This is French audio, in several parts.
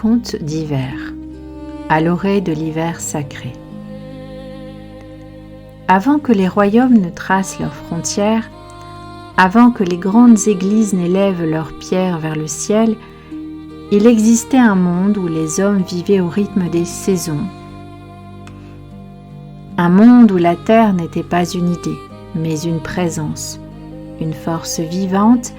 contes d'hiver, à l'orée de l'hiver sacré. Avant que les royaumes ne tracent leurs frontières, avant que les grandes églises n'élèvent leurs pierres vers le ciel, il existait un monde où les hommes vivaient au rythme des saisons. Un monde où la terre n'était pas une idée, mais une présence, une force vivante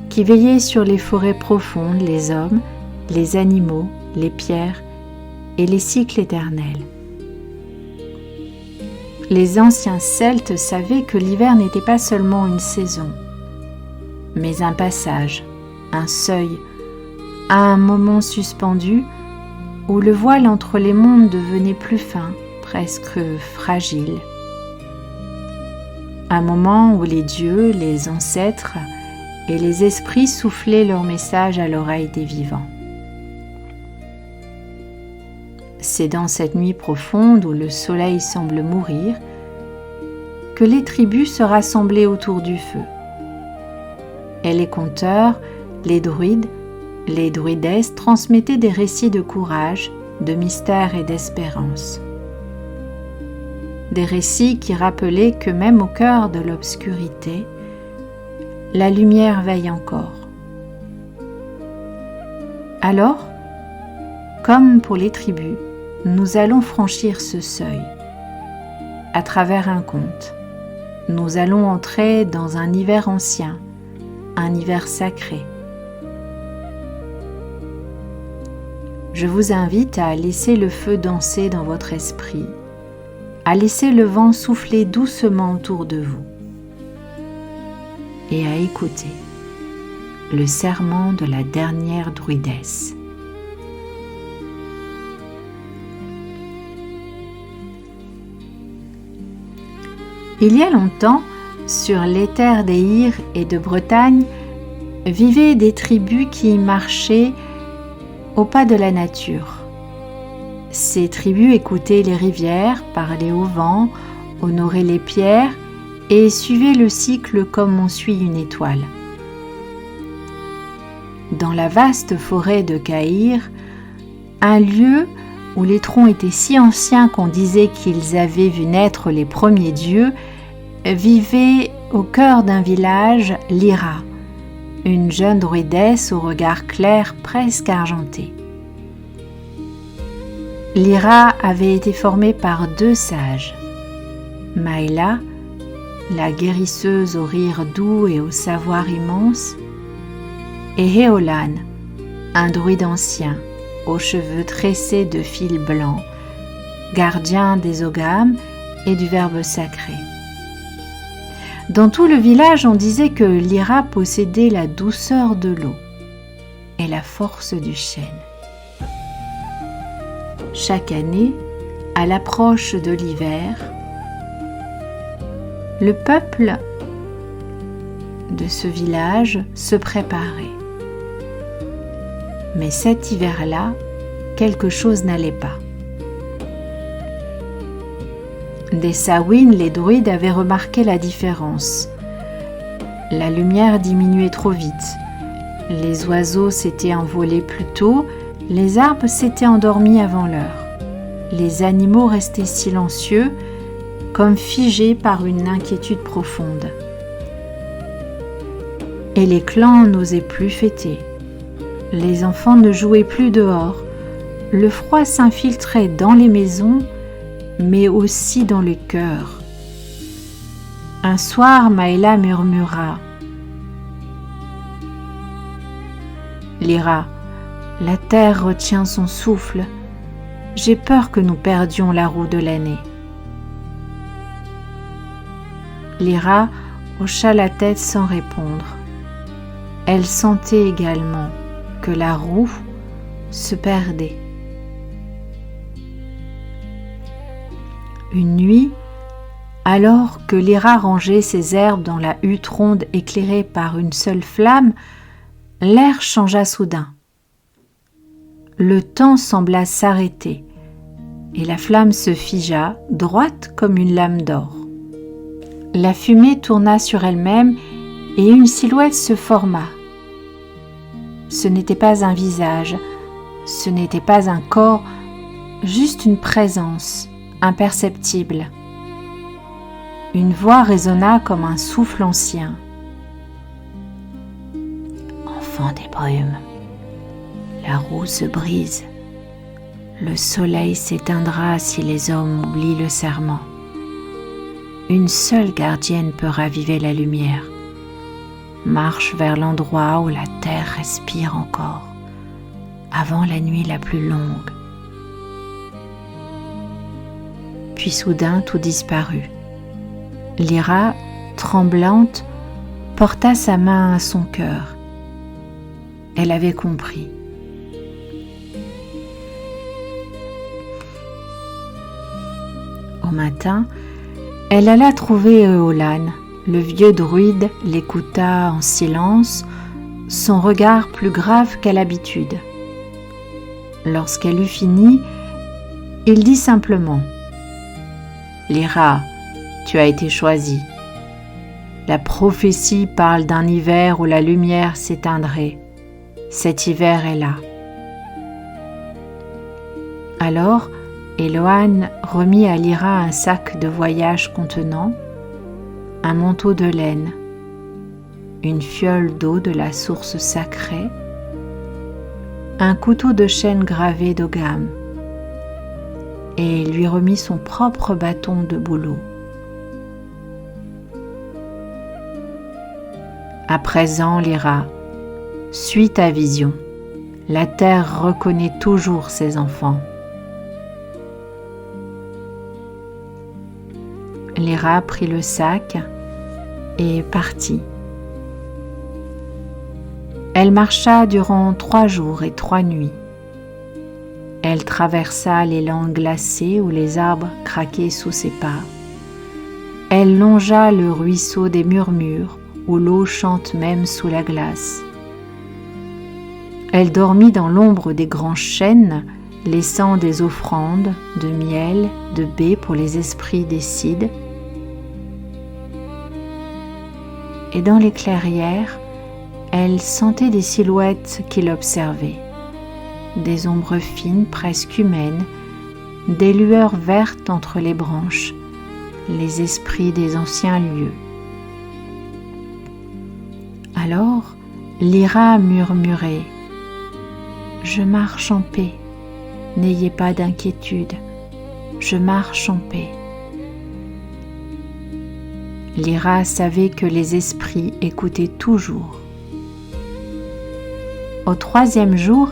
qui veillait sur les forêts profondes, les hommes, les animaux, les pierres et les cycles éternels. Les anciens Celtes savaient que l'hiver n'était pas seulement une saison, mais un passage, un seuil, à un moment suspendu où le voile entre les mondes devenait plus fin, presque fragile. Un moment où les dieux, les ancêtres et les esprits soufflaient leur message à l'oreille des vivants. C'est dans cette nuit profonde où le soleil semble mourir que les tribus se rassemblaient autour du feu. Et les conteurs, les druides, les druidesses transmettaient des récits de courage, de mystère et d'espérance. Des récits qui rappelaient que même au cœur de l'obscurité, la lumière veille encore. Alors, comme pour les tribus, nous allons franchir ce seuil. À travers un conte, nous allons entrer dans un hiver ancien, un hiver sacré. Je vous invite à laisser le feu danser dans votre esprit, à laisser le vent souffler doucement autour de vous et à écouter le serment de la dernière druidesse. Il y a longtemps, sur les terres d'Éire et de Bretagne, vivaient des tribus qui marchaient au pas de la nature. Ces tribus écoutaient les rivières, parlaient au vent, honoraient les pierres et suivaient le cycle comme on suit une étoile. Dans la vaste forêt de Caïr, un lieu où les troncs étaient si anciens qu'on disait qu'ils avaient vu naître les premiers dieux, vivait au cœur d'un village Lyra, une jeune druidesse au regard clair presque argenté. Lyra avait été formée par deux sages, Maëla, la guérisseuse au rire doux et au savoir immense, et Éolane, un druide ancien, aux cheveux tressés de fils blancs, gardien des ogames et du verbe sacré. Dans tout le village, on disait que Lyra possédait la douceur de l'eau et la force du chêne. Chaque année, à l'approche de l'hiver, le peuple de ce village se préparait. Mais cet hiver-là, quelque chose n'allait pas. Des Samhain, les druides avaient remarqué la différence. La lumière diminuait trop vite. Les oiseaux s'étaient envolés plus tôt, les arbres s'étaient endormis avant l'heure. Les animaux restaient silencieux, comme figés par une inquiétude profonde. Et les clans n'osaient plus fêter. Les enfants ne jouaient plus dehors. Le froid s'infiltrait dans les maisons, mais aussi dans le cœur. Un soir, Maëla murmura : « Lyra, la terre retient son souffle. J'ai peur que nous perdions la roue de l'année. » Lyra hocha la tête sans répondre. Elle sentait également que la roue se perdait. Une nuit, alors que Lyra rangeait ses herbes dans la hutte ronde éclairée par une seule flamme, l'air changea soudain. Le temps sembla s'arrêter et la flamme se figea, droite comme une lame d'or. La fumée tourna sur elle-même et une silhouette se forma. Ce n'était pas un visage, Ce n'était pas un corps, juste une présence, imperceptible. Une voix résonna comme un souffle ancien. Enfant des brumes, la roue se brise. Le soleil s'éteindra si les hommes oublient le serment. Une seule gardienne peut raviver la lumière. Marche vers l'endroit où la terre respire encore, avant la nuit la plus longue. Puis soudain tout disparut. Lyra, tremblante, porta sa main à son cœur. Elle avait compris. Au matin, elle alla trouver Éolan. Le vieux druide l'écouta en silence, son regard plus grave qu'à l'habitude. Lorsqu'elle eut fini, il dit simplement « Lyra, tu as été choisie. La prophétie parle d'un hiver où la lumière s'éteindrait. Cet hiver est là. » Alors, Éolan remit à Lyra un sac de voyage contenant un manteau de laine, une fiole d'eau de la source sacrée, un couteau de chêne gravé d'Ogam, et lui remit son propre bâton de bouleau. À présent, Lyra, suis ta vision. La terre reconnaît toujours ses enfants. Lyra prit le sac et partit. Elle marcha durant 3 jours et 3 nuits. Elle traversa les landes glacées où les arbres craquaient sous ses pas. Elle longea le ruisseau des murmures où l'eau chante même sous la glace. Elle dormit dans l'ombre des grands chênes, laissant des offrandes de miel, de baies pour les esprits des cides. Et dans les clairières, elle sentait des silhouettes qui l'observaient, des ombres fines presque humaines, des lueurs vertes entre les branches, les esprits des anciens lieux. Alors, Lyra murmurait « Je marche en paix, n'ayez pas d'inquiétude, je marche en paix. » Lyra savait que les esprits écoutaient toujours. Au 3e jour,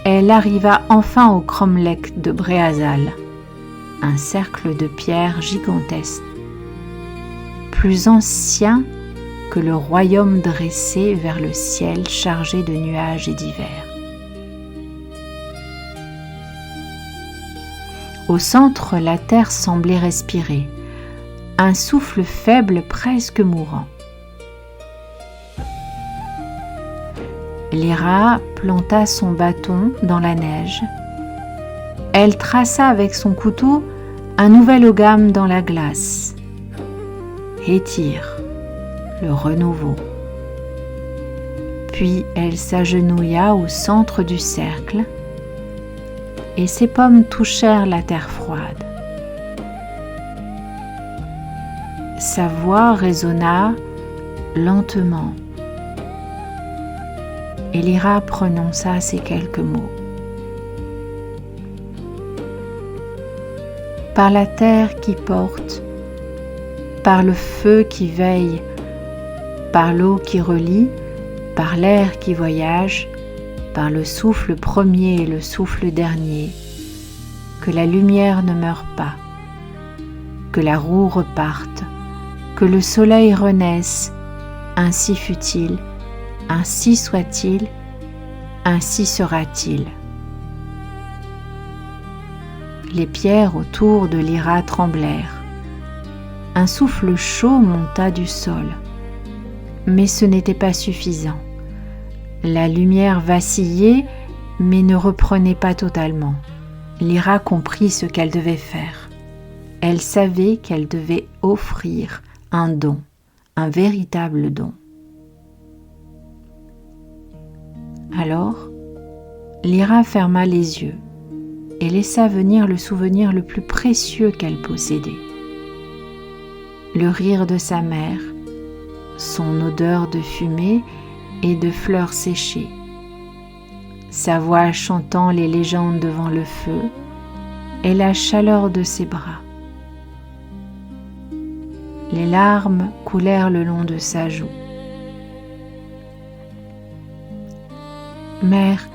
elle arriva enfin au cromlech de Bréazal, un cercle de pierres gigantesques, plus ancien que le royaume dressé vers le ciel chargé de nuages et d'hiver. Au centre, la terre semblait respirer, un souffle faible presque mourant. Lyra planta son bâton dans la neige. Elle traça avec son couteau un nouvel Ogam dans la glace. Hétyr, le renouveau. Puis elle s'agenouilla au centre du cercle et ses pommes touchèrent la terre froide. Sa voix résonna lentement et Lyra prononça ces quelques mots. Par la terre qui porte, par le feu qui veille, par l'eau qui relie, par l'air qui voyage, par le souffle premier et le souffle dernier, que la lumière ne meure pas, que la roue reparte, que le soleil renaisse, ainsi fut-il, ainsi soit-il, ainsi sera-t-il. Les pierres autour de Lyra tremblèrent. Un souffle chaud monta du sol, mais ce n'était pas suffisant. La lumière vacillait, mais ne reprenait pas totalement. Lyra comprit ce qu'elle devait faire. Elle savait qu'elle devait offrir un don, un véritable don. Alors, Lyra ferma les yeux et laissa venir le souvenir le plus précieux qu'elle possédait. Le rire de sa mère, son odeur de fumée et de fleurs séchées, sa voix chantant les légendes devant le feu et la chaleur de ses bras. Les larmes coulèrent le long de sa joue. Mère,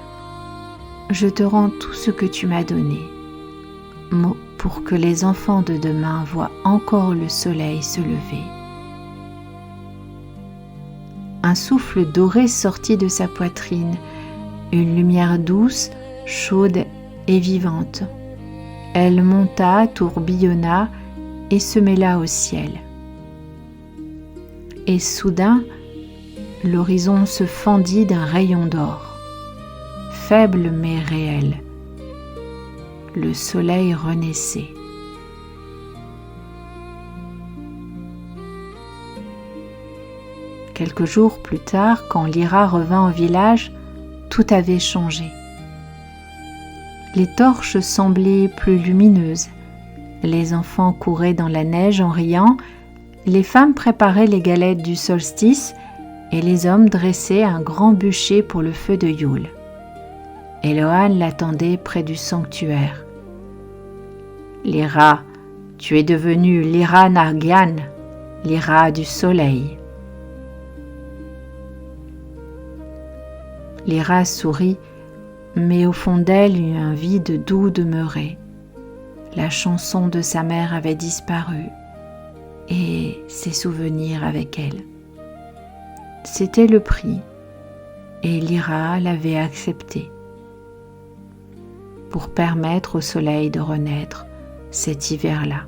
je te rends tout ce que tu m'as donné, pour que les enfants de demain voient encore le soleil se lever. Un souffle doré sortit de sa poitrine, une lumière douce, chaude et vivante. Elle monta, tourbillonna et se mêla au ciel. Et soudain, l'horizon se fendit d'un rayon d'or. Faible mais réel, le soleil renaissait. Quelques jours plus tard, quand Lyra revint au village, tout avait changé. Les torches semblaient plus lumineuses, les enfants couraient dans la neige en riant, les femmes préparaient les galettes du solstice et les hommes dressaient un grand bûcher pour le feu de Yule. Eloane l'attendait près du sanctuaire. « Lyra, tu es devenue Lyra Nargyan, Lyra du soleil. » Lyra sourit, mais au fond d'elle un vide doux demeurait. La chanson de sa mère avait disparu et ses souvenirs avec elle. C'était le prix et Lyra l'avait accepté pour permettre au soleil de renaître cet hiver-là.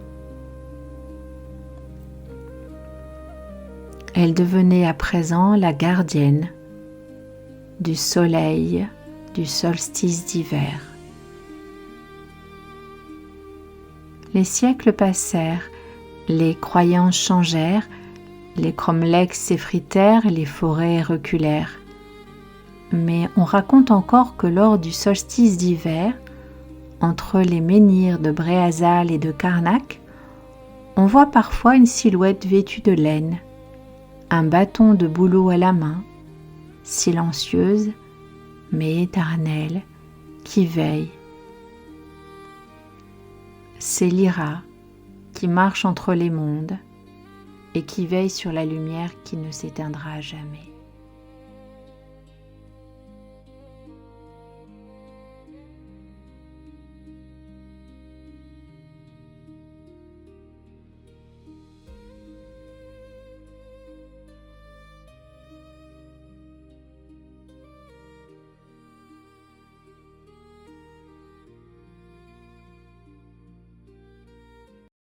Elle devenait à présent la gardienne du soleil du solstice d'hiver. Les siècles passèrent, les croyances changèrent, les cromlechs s'effritèrent, les forêts reculèrent. Mais on raconte encore que lors du solstice d'hiver, entre les menhirs de Bréhazal et de Karnak, on voit parfois une silhouette vêtue de laine, un bâton de bouleau à la main, silencieuse mais éternelle, qui veille. C'est Lyra qui marche entre les mondes et qui veille sur la lumière qui ne s'éteindra jamais.